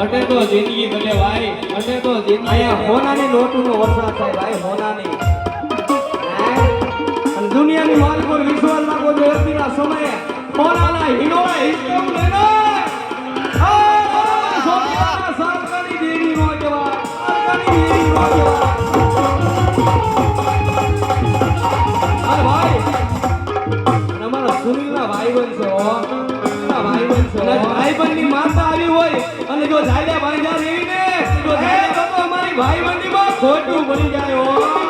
અટે તો જિંદગી બને ભાઈ, અટે તો જિંદગી અહીંયા હોનાની નોટનો વરસાદ થાય ભાઈ, હોનાની. અને દુનિયાની માલ પર વિશ્વાસ રાખો જો અત્યારના સમયે હોનાના હીરોએ હિસ્સેવું લેનો સોપિયાના સરકારી દેવી નો જવા, સરકારી દેવી નો જવા. અરે ભાઈ અમારા સુનિલના ભાઈબંધ છે હો, ભાઈબંધની માતા આવી હોય અને જો જાયલા ભાઈ જા રેવી ને તો અમારી ભાઈબંધીમાં ખોટું પડી જાય હો.